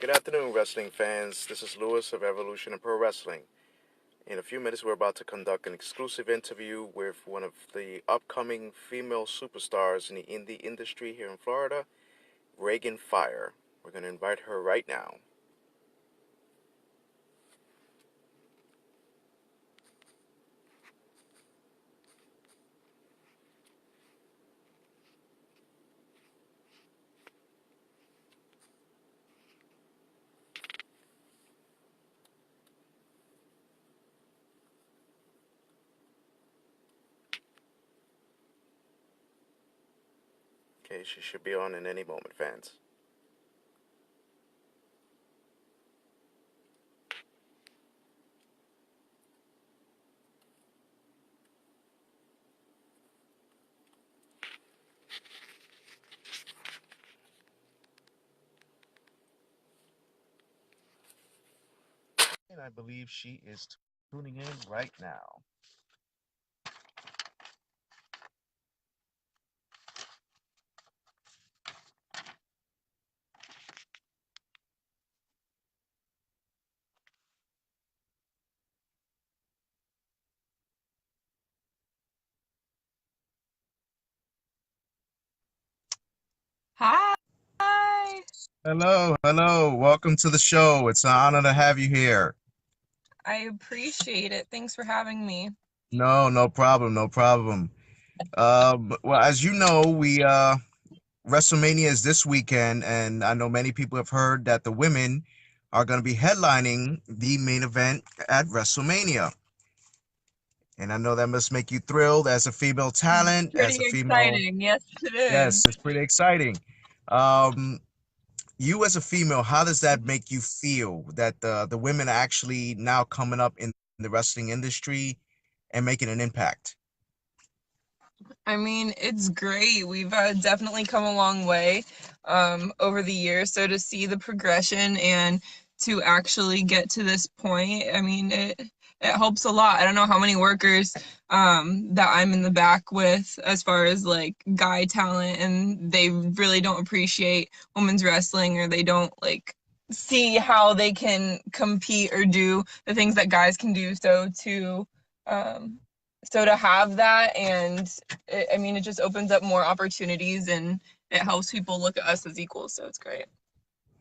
Good afternoon, wrestling fans. This is Lewis of Evolution and Pro Wrestling. In a few minutes, we're about to conduct an exclusive interview with one of the upcoming female superstars in the indie industry here in Florida, Raegan Fire. We're going to invite her right now. Okay, she should be on in any moment, fans. And I believe she is tuning in right now. Hi. Hello, hello. Welcome to the show. It's an honor to have you here. I appreciate it. Thanks for having me. No, no problem, no problem. Well, as you know, we WrestleMania is this weekend, and I know many people have heard that the women are going to be headlining the main event at WrestleMania. And I know that must make you thrilled as a female talent, Pretty as a female. exciting. Yes, it is. Yes, it's pretty exciting. Um, you as a female, how does that make you feel that the women are actually now coming up in the wrestling industry and making an impact? I mean, it's great. We've definitely come a long way over the years. So to see the progression and to actually get to this point, I mean, it helps a lot. I don't know how many workers that I'm in the back with as far as like guy talent, and they really don't appreciate women's wrestling, or they don't like see how they can compete or do the things that guys can do. Um, so to have that, and I mean, it just opens up more opportunities, and it helps people look at us as equals. So it's great.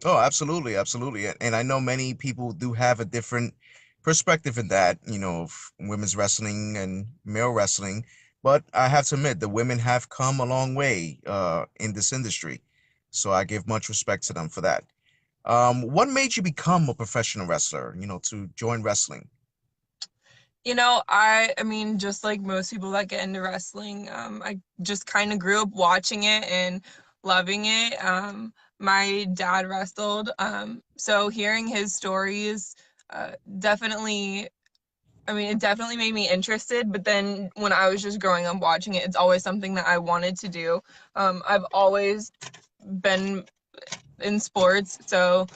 Oh, absolutely, absolutely. And I know many people do have a different perspective in that, of women's wrestling and male wrestling. But I have to admit, the women have come a long way in this industry. So I give much respect to them for that. What made you become a professional wrestler, to join wrestling? I mean, just like most people that get into wrestling, I just kind of grew up watching it and loving it. My dad wrestled, so hearing his stories, definitely, I mean, it definitely made me interested. But then when I was just growing up watching it, it's always something that I wanted to do. I've always been in sports, so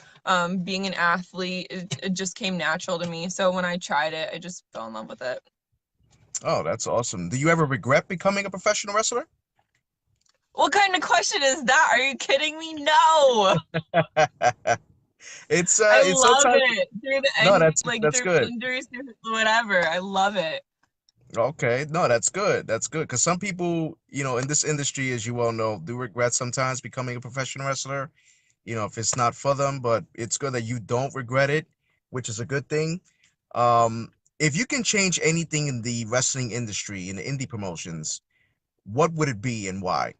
being an athlete, it just came natural to me. So when I tried it, I just fell in love with it. Oh, that's awesome. Do you ever regret becoming a professional wrestler? What kind of question is that? Are you kidding me? No. I It's love sometimes. it. Through the No, end, that's like that's through good. injuries, through whatever. I love it. Okay, no, that's good. That's good. Because some people, in this industry, as you well know, do regret sometimes becoming a professional wrestler, if it's not for them, but it's good that you don't regret it, which is a good thing. Um, if you can change anything in the wrestling industry, in the indie promotions, what would it be and why?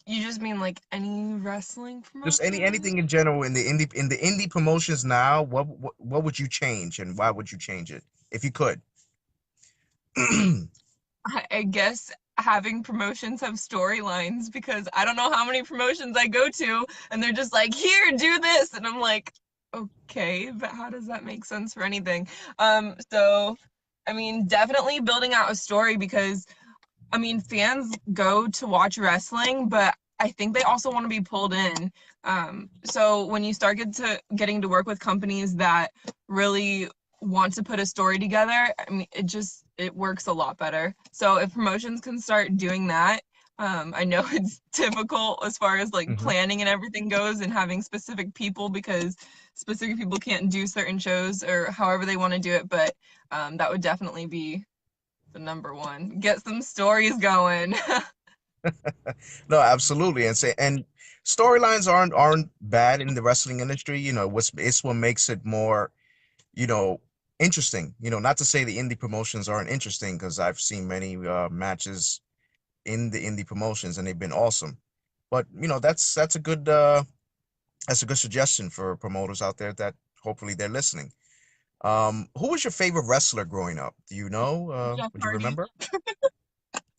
You just mean like any wrestling Just promotion? anything in general in the indie promotions now, what would you change and why would you change it if you could? I guess having promotions have storylines, because I don't know how many promotions I go to and they're just like, here, do this. And I'm like, okay, but how does that make sense for anything? So I mean, definitely building out a story, because I mean, fans go to watch wrestling, but I think they also want to be pulled in. So when you start getting to work with companies that really want to put a story together, I mean, it works a lot better. So if promotions can start doing that, I know it's difficult as far as like Hmm. planning and everything goes and having specific people because specific people can't do certain shows or however they want to do it, but that would definitely be the number one. Get some stories going. No, absolutely. And storylines aren't bad in the wrestling industry. It's what makes it more, you know, interesting. Not to say the indie promotions aren't interesting, because I've seen many matches in the indie promotions and they've been awesome. But that's a good suggestion for promoters out there that hopefully they're listening. Who was your favorite wrestler growing up? Do you know? Jeff Would you Hardy. remember?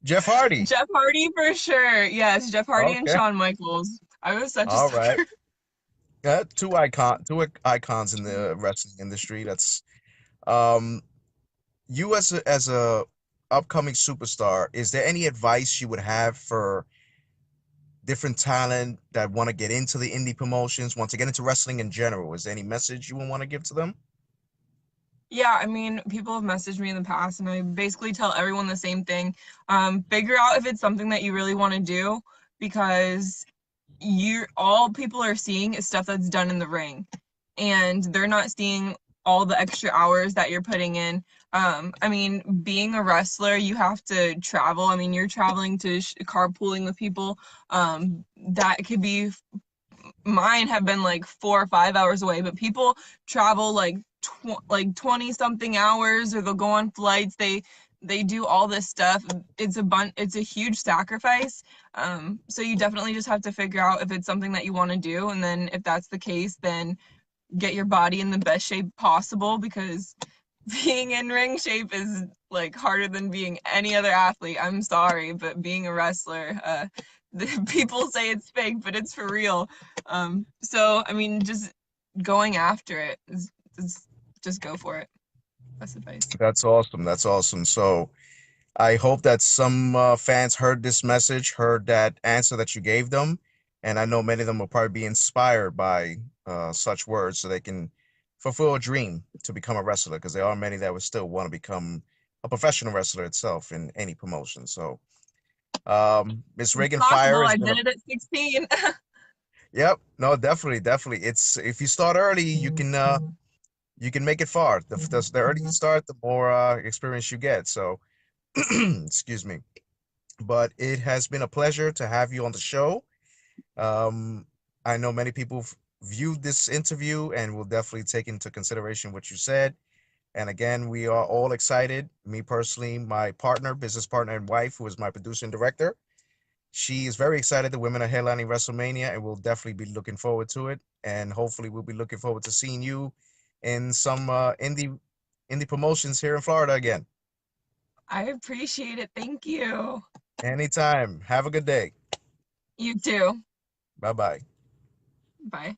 Jeff Hardy. Jeff Hardy for sure. Yes, Jeff Hardy and Okay. Shawn Michaels. I was such a All right. sucker. Two icons in the wrestling industry. That's um you as a upcoming superstar. Is there any advice you would have for different talent that want to get into the indie promotions, want to get into wrestling in general? Is there any message you would want to give to them? Yeah, I mean, people have messaged me in the past, and I basically tell everyone the same thing. Figure out if it's something that you really want to do, because you all people are seeing is stuff that's done in the ring, and they're not seeing all the extra hours that you're putting in. I mean, being a wrestler, you have to travel. I mean, you're traveling to carpooling with people. That could be mine have been like 4 or 5 hours away, but people travel like 20 something hours, or they'll go on flights. They do all this stuff. It's a huge sacrifice. So you definitely just have to figure out if it's something that you want to do, and then if that's the case, then get your body in the best shape possible, because being in ring shape is like harder than being any other athlete. I'm sorry, but being a wrestler, the people say it's fake, but it's for real. So I mean, just going after it is just go for it. That's advice. That's awesome. That's awesome. So I hope that some fans heard this message, heard that answer that you gave them, and I know many of them will probably be inspired by such words, so they can fulfill a dream to become a wrestler, because there are many that would still want to become a professional wrestler itself in any promotion. So, Miss It's Raegan Fire possible. has I been a did it at 16. yep, no, definitely, definitely. It's if you start early, you can make it far. The earlier you start, the more experience you get. So, excuse me. But it has been a pleasure to have you on the show. Um, I know many people viewed this interview and will definitely take into consideration what you said. And again, we are all excited. Me personally, my partner, business partner, and wife, who is my producer and director, she is very excited. The women are headlining WrestleMania, and we'll definitely be looking forward to it. And hopefully, we'll be looking forward to seeing you in some indie promotions here in Florida again. I appreciate it. Thank you. Anytime. Have a good day. You too. Bye bye. Bye.